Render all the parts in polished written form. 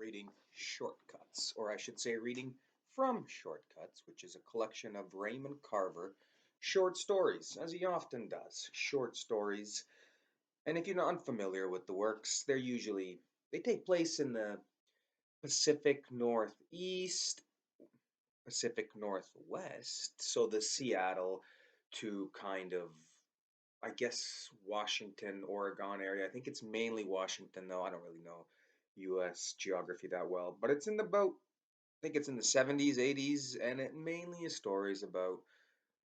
reading Shortcuts, or I should say, reading from Shortcuts, which is a collection of Raymond Carver short stories, as he often does. Short stories. And if you're not unfamiliar with the works, they take place in the Pacific Northeast, Pacific Northwest, so the Seattle to kind of, I guess, Washington, Oregon area. I think it's mainly Washington, though. I don't really know U.S. geography that well, but it's in the boat. I think it's in the 70s, 80s, and it mainly is stories about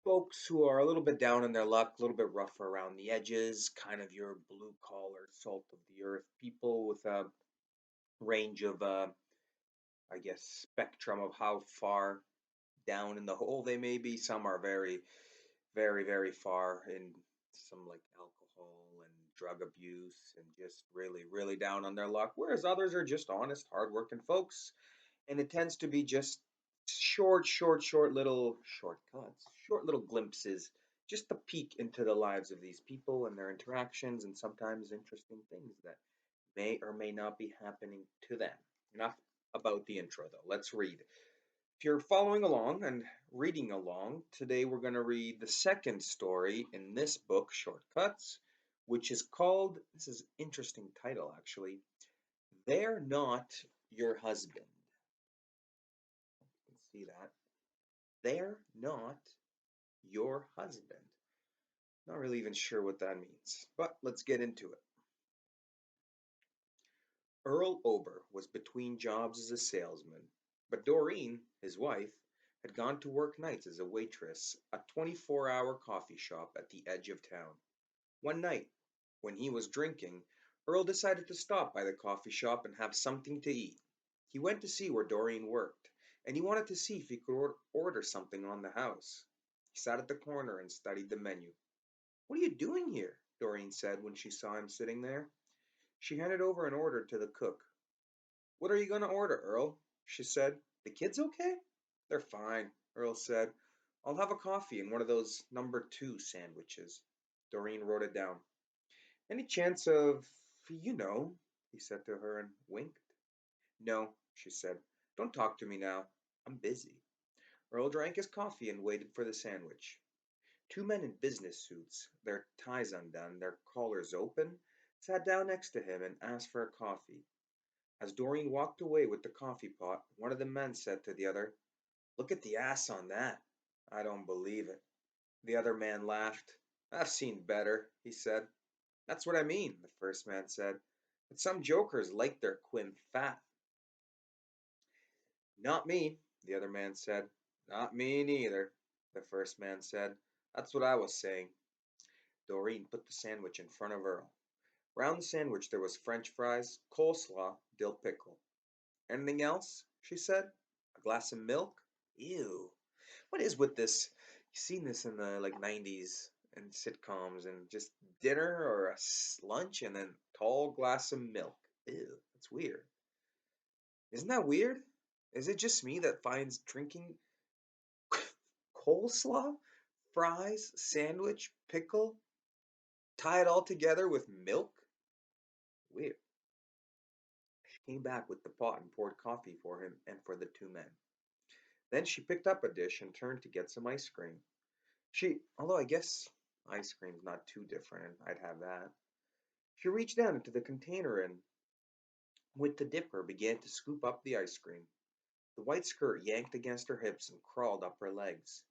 folks who are a little bit down in their luck, a little bit rougher around the edges, kind of your blue collar, salt of the earth people with a range of, I guess, spectrum of how far down in the hole they may be. Some are very, very, very far in some like alcohol and drug abuse and just really, really down on their luck, whereas others are just honest, hardworking folks. And it tends to be just short little shortcuts, short little glimpses, just a peek into the lives of these people and their interactions and sometimes interesting things that may or may not be happening to them. Enough about the intro though. Let's read. If you're following along and reading along, today we're going to read the second story in this book, Shortcuts, which is called, this is an interesting title actually, They're Not Your Husband. You can see that. They're not your husband. Not really even sure what that means, but let's get into it. Earl Ober was between jobs as a salesman, but Doreen, his wife, had gone to work nights as a waitress at a 24-hour coffee shop at the edge of town. One night, when he was drinking, Earl decided to stop by the coffee shop and have something to eat. He went to see where Doreen worked, and he wanted to see if he could order something on the house. He sat at the corner and studied the menu. "What are you doing here?" Doreen said when she saw him sitting there. She handed over an order to the cook. "What are you going to order, Earl?" she said. "The kids okay?" "They're fine," Earl said. "I'll have a coffee and one of those number 2 sandwiches." Doreen wrote it down. "Any chance of, you know," he said to her and winked. "No," she said. "Don't talk to me now. I'm busy." Earl drank his coffee and waited for the sandwich. Two men in business suits, their ties undone, their collars open, sat down next to him and asked for a coffee. As Doreen walked away with the coffee pot, one of the men said to the other, "Look at the ass on that." "I don't believe it." The other man laughed. "I've seen better," he said. "That's what I mean," the first man said. "But some jokers like their quin fat." "Not me," the other man said. "Not me neither," the first man said. "That's what I was saying." Doreen put the sandwich in front of Earl. Round the sandwich there was French fries, coleslaw, dill pickle. "Anything else?" she said. "A glass of milk?" Ew. What is with this? You've seen this in the like 90s and sitcoms and just dinner or a lunch and then tall glass of milk. Ew, that's weird. Isn't that weird? Is it just me that finds drinking coleslaw, fries, sandwich, pickle, tie it all together with milk? Weird. She came back with the pot and poured coffee for him and for the two men. Then she picked up a dish and turned to get some ice cream. Although I guess ice cream's not too different, and I'd have that. She reached down into the container and, with the dipper, began to scoop up the ice cream. The white skirt yanked against her hips and crawled up her legs.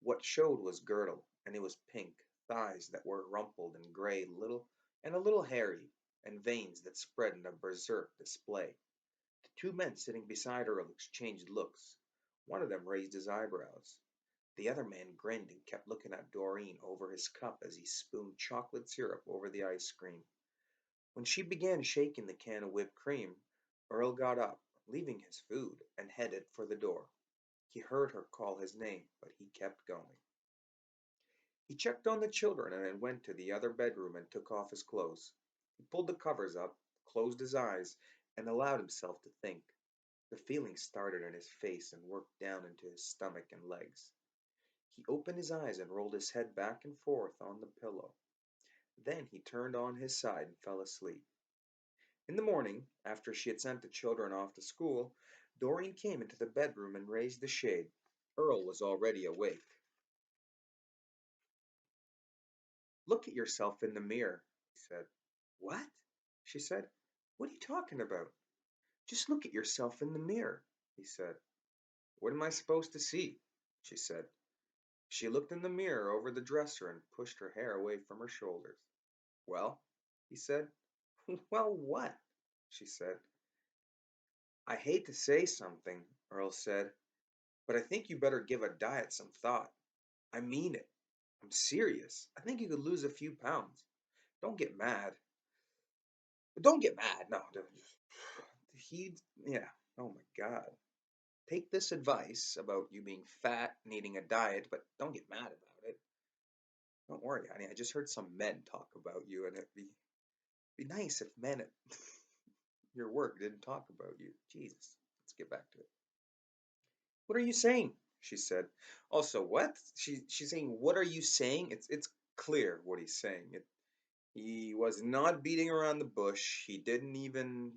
What showed was girdle, and it was pink, thighs that were rumpled and gray, and a little hairy, and veins that spread in a berserk display. The two men sitting beside Earl exchanged looks. One of them raised his eyebrows. The other man grinned and kept looking at Doreen over his cup as he spooned chocolate syrup over the ice cream. When she began shaking the can of whipped cream, Earl got up, leaving his food, and headed for the door. He heard her call his name, but he kept going. He checked on the children and then went to the other bedroom and took off his clothes. He pulled the covers up, closed his eyes, and allowed himself to think. The feelings started in his face and worked down into his stomach and legs. He opened his eyes and rolled his head back and forth on the pillow. Then he turned on his side and fell asleep. In the morning, after she had sent the children off to school, Doreen came into the bedroom and raised the shade. Earl was already awake. Look at yourself in the mirror, he said. What? She said. What are you talking about? Just look at yourself in the mirror, he said. What am I supposed to see? She said. She looked in the mirror over the dresser and pushed her hair away from her shoulders. Well, he said. Well, what? She said. I hate to say something, Earl said, but I think you better give a diet some thought. I mean it. I'm serious. I think you could lose a few pounds. Don't get mad. Don't get mad. No, he, yeah. Oh my God. Take this advice about you being fat, needing a diet, but don't get mad about it. Don't worry, honey. I just heard some men talk about you, and it'd be nice if men at your work didn't talk about you. Jesus. Let's get back to it. What are you saying? She said. Also, what? She's saying, what are you saying? It's clear what he's saying. He was not beating around the bush. He didn't even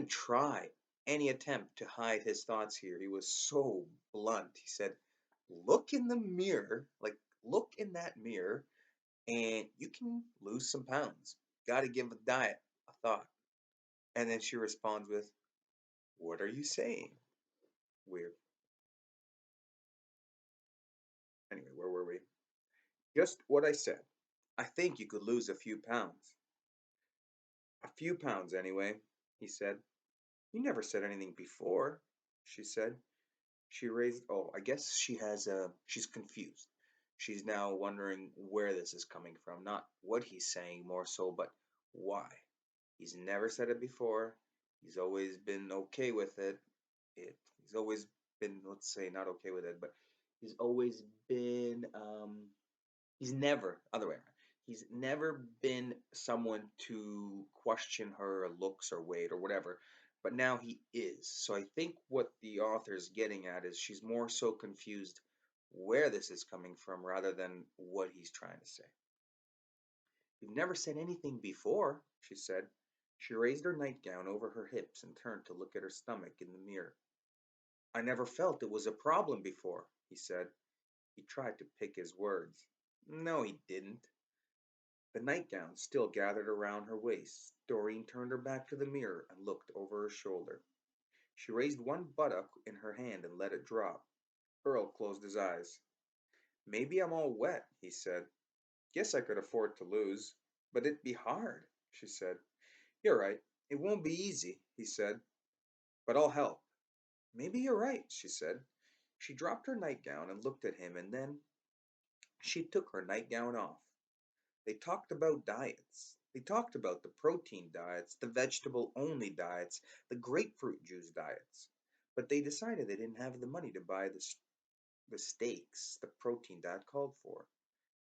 try any attempt to hide his thoughts here. He was so blunt. He said, look in the mirror, like look in that mirror, and you can lose some pounds. Gotta give a diet a thought. And then she responds with, what are you saying? Weird. Anyway, where were we? Just what I said. I think you could lose a few pounds. A few pounds, anyway, he said. You never said anything before, she said. She raised, oh, I guess she's confused. She's now wondering where this is coming from. Not what he's saying more so, but why. He's never said it before. He's always been okay with it. He's always been, let's say, not okay with it, but he's always been, he's never, other way around. He's never been someone to question her looks or weight or whatever, but now he is. So I think what the author is getting at is she's more so confused where this is coming from rather than what he's trying to say. You've never said anything before, she said. She raised her nightgown over her hips and turned to look at her stomach in the mirror. I never felt it was a problem before, he said. He tried to pick his words. No, he didn't. The nightgown still gathered around her waist. Doreen turned her back to the mirror and looked over her shoulder. She raised one buttock in her hand and let it drop. Earl closed his eyes. Maybe I'm all wet, he said. Guess I could afford to lose. But it'd be hard, she said. You're right. It won't be easy, he said. But I'll help. Maybe you're right, she said. She dropped her nightgown and looked at him, and then she took her nightgown off. They talked about diets. They talked about the protein diets, the vegetable only diets, the grapefruit juice diets. But they decided they didn't have the money to buy the steaks the protein diet called for.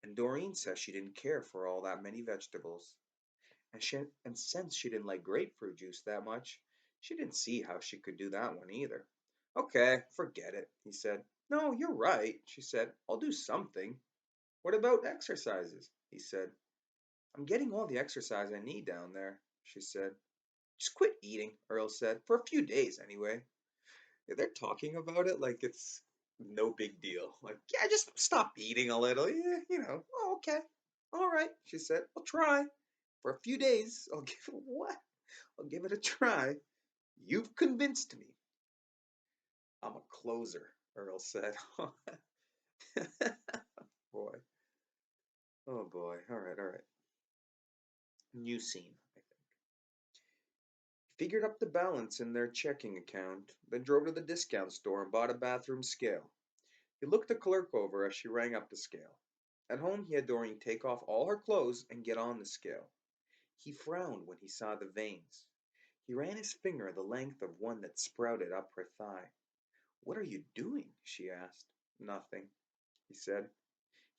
And Doreen says she didn't care for all that many vegetables. And since she didn't like grapefruit juice that much, she didn't see how she could do that one either. Okay, forget it, he said. No, you're right, she said. I'll do something. What about exercises? He said. I'm getting all the exercise I need down there, she said. Just quit eating, Earl said, for a few days anyway. They're talking about it like it's no big deal. Like, yeah, just stop eating a little. Yeah, Oh, okay. All right, she said. I'll try. For a few days, I'll give it what? I'll give it a try. You've convinced me. I'm a closer, Earl said. Boy. Oh boy. All right, all right. New scene, I think. Figured up the balance in their checking account, then drove to the discount store and bought a bathroom scale. He looked the clerk over as she rang up the scale. At home, he had Doreen take off all her clothes and get on the scale. He frowned when he saw the veins. He ran his finger the length of one that sprouted up her thigh. What are you doing? She asked. Nothing, he said.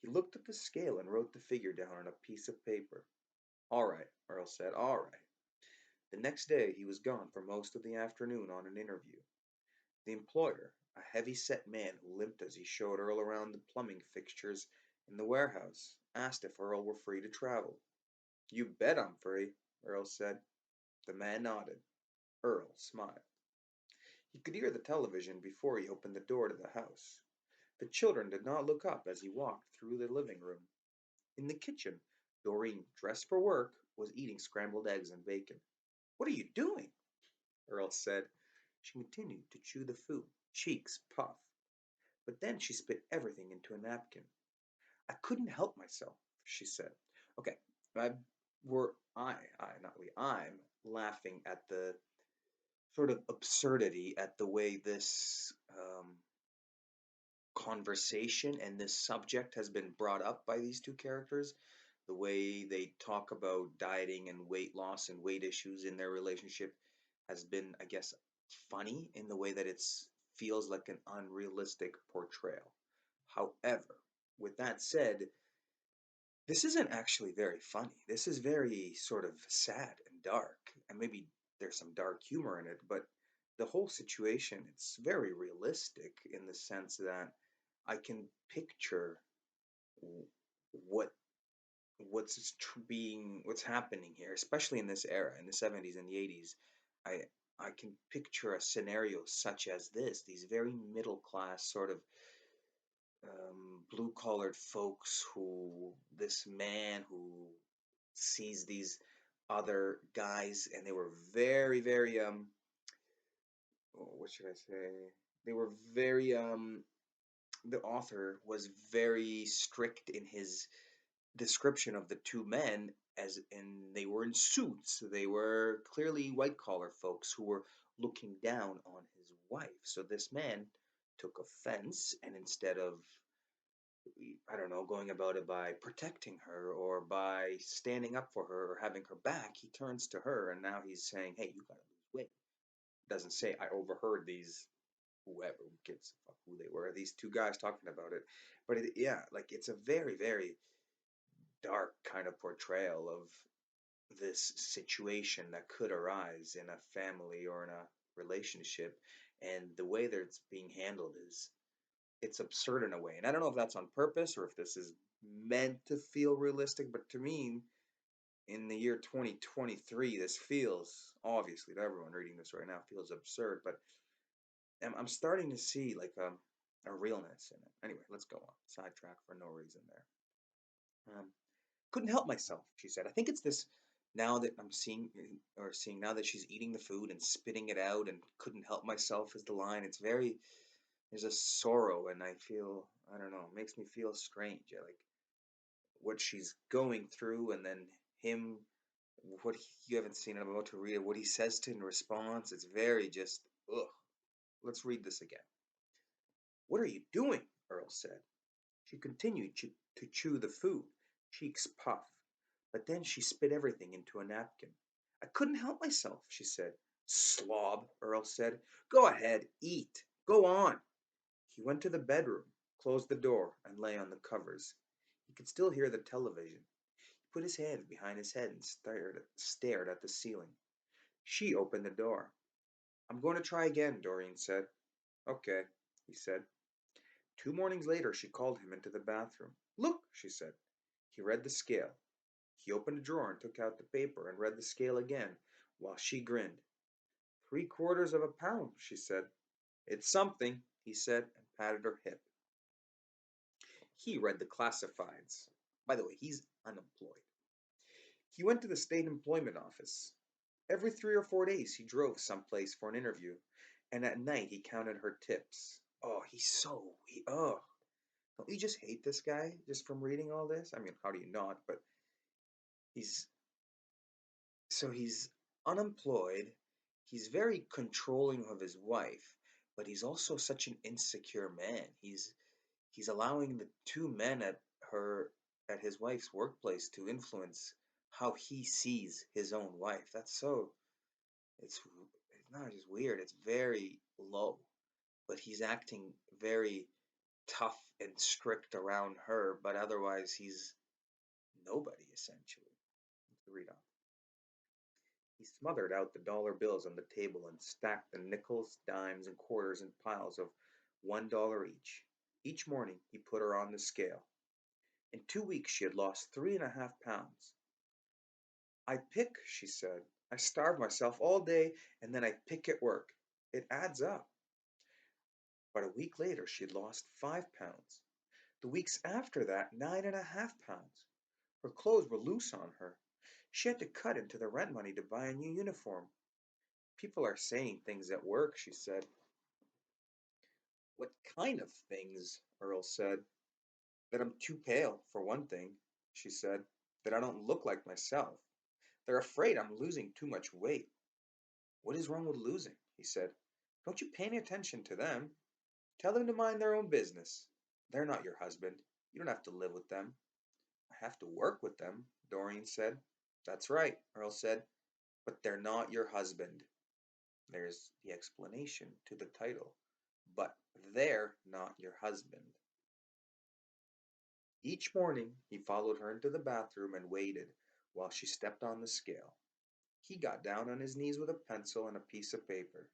He looked at the scale and wrote the figure down on a piece of paper. All right, Earl said. All right. The next day he was gone for most of the afternoon on an interview. The employer, a heavy-set man who limped as he showed Earl around the plumbing fixtures in the warehouse, asked if Earl were free to travel. You bet I'm free, Earl said. The man nodded. Earl smiled. He could hear the television before he opened the door to the house. The children did not look up as he walked through the living room. In the kitchen, Doreen, dressed for work, was eating scrambled eggs and bacon. What are you doing? Earl said. She continued to chew the food, cheeks puffed. But then she spit everything into a napkin. I couldn't help myself, she said. Okay, I, not we, I'm laughing at the sort of absurdity at the way this conversation and this subject has been brought up by these two characters. The way they talk about dieting and weight loss and weight issues in their relationship has been, I guess, funny in the way that it feels like an unrealistic portrayal. However, with that said, this isn't actually very funny. This is very sort of sad and dark, and maybe there's some dark humor in it, but the whole situation, it's very realistic in the sense that I can picture what what's happening here, especially in this era, in the 70s and the 80s. I I can picture a scenario such as this, these very middle class sort of blue collared folks who this man who sees these other guys and they were very what should I say? They were very the author was very strict in his description of the two men as in they were in suits. They were clearly white collar folks who were looking down on his wife. So this man took offense and instead of I don't know, going about it by protecting her or by standing up for her or having her back, he turns to her and now he's saying, "Hey, you gotta lose weight." Doesn't say I overheard these whoever who gives a fuck who they were, these two guys talking about it. But yeah, like it's a very dark kind of portrayal of this situation that could arise in a family or in a relationship, and the way that it's being handled is it's absurd in a way. And I don't know if that's on purpose or if this is meant to feel realistic, but to me, in the year 2023, this feels obviously to everyone reading this right now feels absurd, but I'm starting to see like a realness in it. Anyway, let's go on. Sidetrack for no reason there. Couldn't help myself, she said. I think it's this now that I'm seeing now that she's eating the food and spitting it out and couldn't help myself is the line. It's very there's a sorrow and I feel I don't know, it makes me feel strange. Like what she's going through and then him you haven't seen it, I'm about to read it, what he says to in response, it's very just ugh. Let's read this again. What are you doing? Earl said. She continued to chew the food, cheeks puffed, but then she spit everything into a napkin. I couldn't help myself, she said. Slob, Earl said. Go ahead, eat. Go on. He went to the bedroom, closed the door, and lay on the covers. He could still hear the television. He put his hands behind his head and stared at the ceiling. She opened the door. I'm going to try again, Doreen said. Okay, he said. 2 mornings later, she called him into the bathroom. Look, she said. He read the scale. He opened a drawer and took out the paper and read the scale again, while she grinned. 3/4 of a pound, she said. It's something, he said, and patted her hip. He read the classifieds. By the way, he's unemployed. He went to the state employment office. Every 3 or 4 days, he drove someplace for an interview, and at night he counted her tips. Oh, oh. Don't you just hate this guy just from reading all this? I mean, how do you not? But he's he's unemployed. He's very controlling of his wife, but he's also such an insecure man. He's allowing the two men at his wife's workplace to influence how he sees his own wife. That's so it's not just weird, it's very low. But he's acting very tough and strict around her, but otherwise he's nobody essentially. Let's read on. He smothered out the dollar bills on the table and stacked the nickels, dimes, and quarters in piles of $1 each. Each morning he put her on the scale. In 2 weeks she had lost 3.5 pounds. I pick, she said, I starve myself all day and then I pick at work. It adds up. But a week later, she'd lost 5 pounds. The weeks after that, 9.5 pounds. Her clothes were loose on her. She had to cut into the rent money to buy a new uniform. People are saying things at work, she said. What kind of things? Earl said. That I'm too pale, for one thing, she said. That I don't look like myself. They're afraid I'm losing too much weight. What is wrong with losing? He said. Don't you pay any attention to them. Tell them to mind their own business. They're not your husband. You don't have to live with them. I have to work with them, Doreen said. That's right, Earl said. But they're not your husband. There's the explanation to the title. But they're not your husband. Each morning he followed her into the bathroom and waited while she stepped on the scale. He got down on his knees with a pencil and a piece of paper.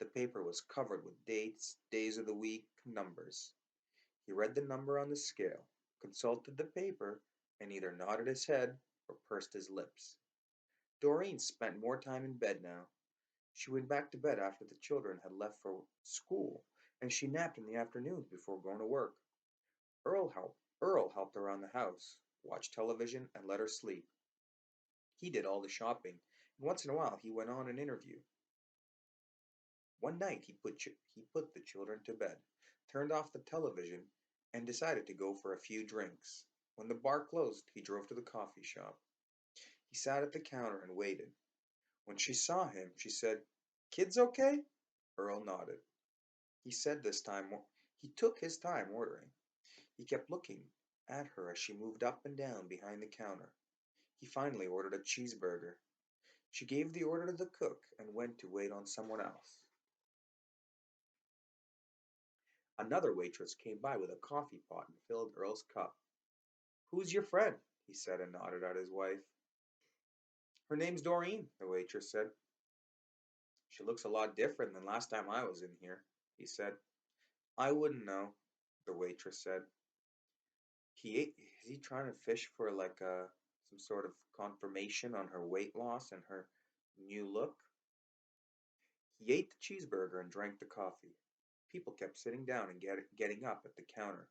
The paper was covered with dates, days of the week, numbers. He read the number on the scale, consulted the paper, and either nodded his head or pursed his lips. Doreen spent more time in bed now. She went back to bed after the children had left for school, and she napped in the afternoons before going to work. Earl helped around the house, watched television, and let her sleep. He did all the shopping, and once in a while he went on an interview. One night he put the children to bed, turned off the television, and decided to go for a few drinks. When the bar closed, he drove to the coffee shop. He sat at the counter and waited. When she saw him, she said, "Kids okay?" Earl nodded. He said this time he took his time ordering. He kept looking at her as she moved up and down behind the counter. He finally ordered a cheeseburger. She gave the order to the cook and went to wait on someone else. Another waitress came by with a coffee pot and filled Earl's cup. "Who's your friend?" he said and nodded at his wife. "Her name's Doreen," the waitress said. "She looks a lot different than last time I was in here," he said. "I wouldn't know," the waitress said. Is he trying to fish for like some sort of confirmation on her weight loss and her new look? He ate the cheeseburger and drank the coffee. People kept sitting down and getting up at the counter.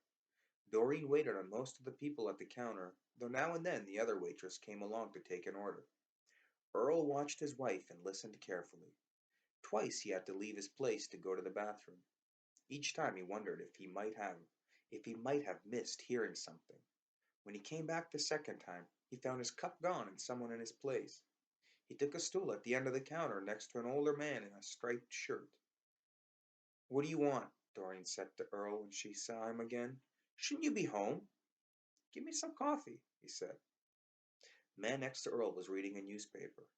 Doreen waited on most of the people at the counter, though now and then the other waitress came along to take an order. Earl watched his wife and listened carefully. Twice he had to leave his place to go to the bathroom. Each time he wondered if he might have missed hearing something. When he came back the second time, he found his cup gone and someone in his place. He took a stool at the end of the counter next to an older man in a striped shirt. "What do you want?" Doreen said to Earl when she saw him again. "Shouldn't you be home?" "Give me some coffee," he said. The man next to Earl was reading a newspaper.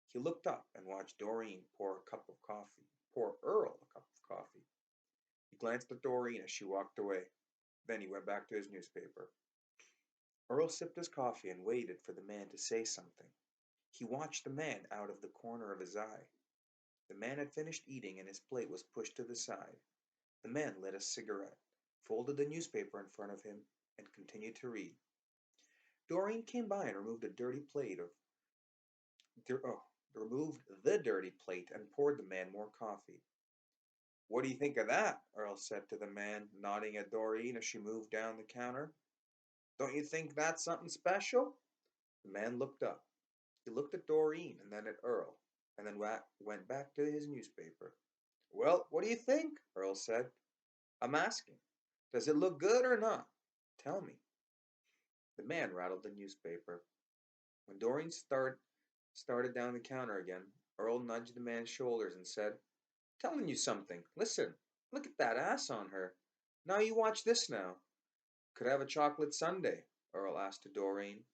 He looked up and watched Doreen pour Earl a cup of coffee. He glanced at Doreen as she walked away. Then he went back to his newspaper. Earl sipped his coffee and waited for the man to say something. He watched the man out of the corner of his eye. The man had finished eating and his plate was pushed to the side. The man lit a cigarette, folded the newspaper in front of him, and continued to read. Doreen came by and removed the dirty plate and poured the man more coffee. "What do you think of that?" Earl said to the man, nodding at Doreen as she moved down the counter. "Don't you think that's something special?" The man looked up. He looked at Doreen and then at Earl, and then went back to his newspaper. "Well, what do you think?" Earl said. "I'm asking. Does it look good or not? Tell me." The man rattled the newspaper. When Doreen started down the counter again, Earl nudged the man's shoulders and said, "Telling you something. Listen. Look at that ass on her. Now you watch this now." "Could I have a chocolate sundae?" Earl asked to Doreen.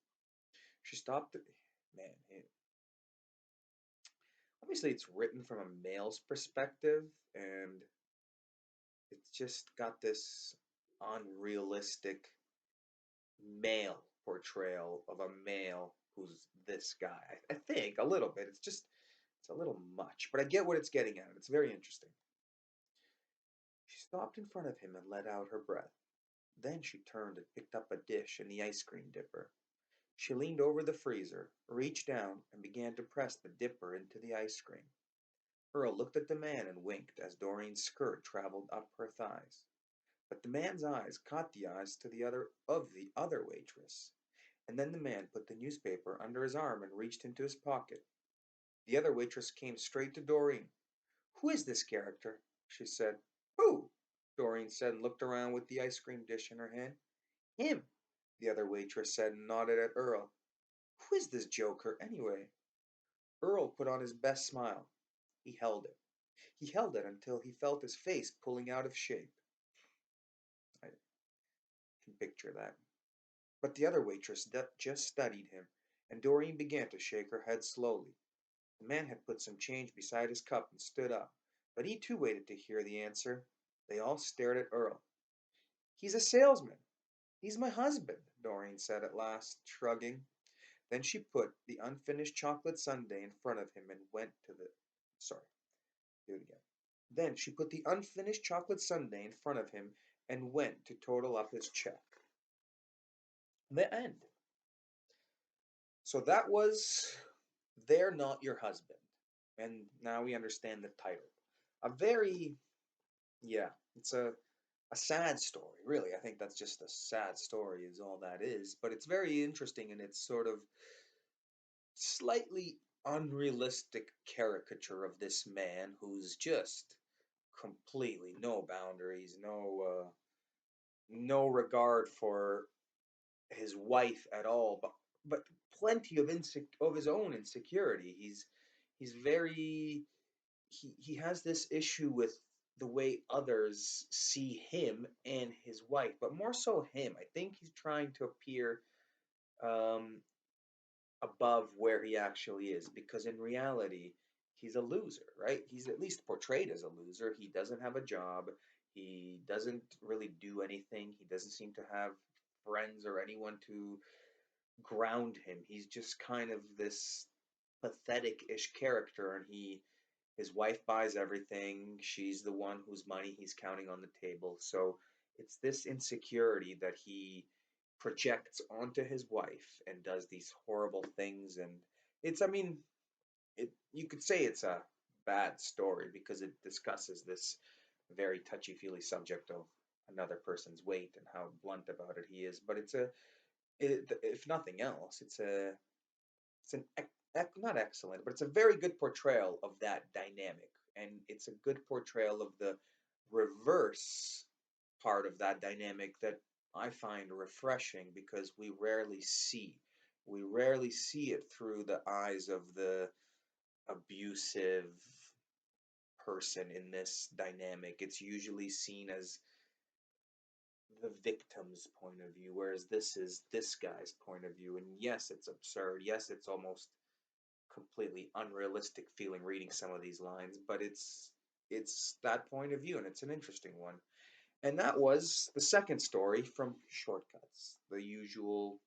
She stopped it. Man, obviously it's written from a male's perspective, and it's just got this unrealistic male portrayal of a male who's this guy. I think a little bit. It's a little much, but I get what it's getting at. It's very interesting. She stopped in front of him and let out her breath. Then she turned and picked up a dish and the ice cream dipper. She leaned over the freezer, reached down, and began to press the dipper into the ice cream. Earl looked at the man and winked as Doreen's skirt traveled up her thighs. But the man's eyes caught the eyes of the other waitress, and then the man put the newspaper under his arm and reached into his pocket. The other waitress came straight to Doreen. "Who is this character?" she said. "Who?" Doreen said and looked around with the ice cream dish in her hand. "Him," the other waitress said and nodded at Earl. "Who is this joker, anyway?" Earl put on his best smile. He held it. He held it until he felt his face pulling out of shape. I can picture that. But the other waitress just studied him, and Doreen began to shake her head slowly. The man had put some change beside his cup and stood up, but he too waited to hear the answer. They all stared at Earl. "He's a salesman. He's my husband," Doreen said at last, shrugging. Then she put the unfinished chocolate sundae in front of him and went to the. Sorry, do it again. Then she put the unfinished chocolate sundae in front of him and went to total up his check. The end. So that was They're Not Your Husband. And now we understand the title. A very, yeah, it's a sad story, really. I think that's just a sad story, is all that is. But it's very interesting in its sort of slightly unrealistic caricature of this man who's just completely no boundaries, no regard for his wife at all, but plenty of of his own insecurity. He's very he has this issue with the way others see him and his wife, but more so him. I think he's trying to appear um, above where he actually is, because in reality, he's a loser, right? He's at least portrayed as a loser. He doesn't have a job. He doesn't really do anything. He doesn't seem to have friends or anyone to ground him. He's just kind of this pathetic-ish character, and his wife buys everything. She's the one whose money he's counting on the table. So it's this insecurity that he projects onto his wife and does these horrible things. And it's, I mean, you could say it's a bad story because it discusses this very touchy-feely subject of another person's weight and how blunt about it he is. But if nothing else, it's an not excellent, but it's a very good portrayal of that dynamic, and it's a good portrayal of the reverse part of that dynamic that I find refreshing because we rarely see it through the eyes of the abusive person in this dynamic. It's usually seen as the victim's point of view, whereas this is this guy's point of view. And yes, it's absurd. Yes, it's almost completely unrealistic feeling reading some of these lines, but it's that point of view, and it's an interesting one. And that was the second story from Shortcuts, the usual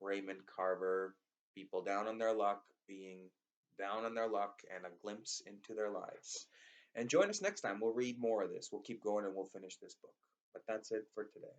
Raymond Carver, people down on their luck being down on their luck and a glimpse into their lives. And join us next time. We'll read more of this. We'll keep going and we'll finish this book. But that's it for today.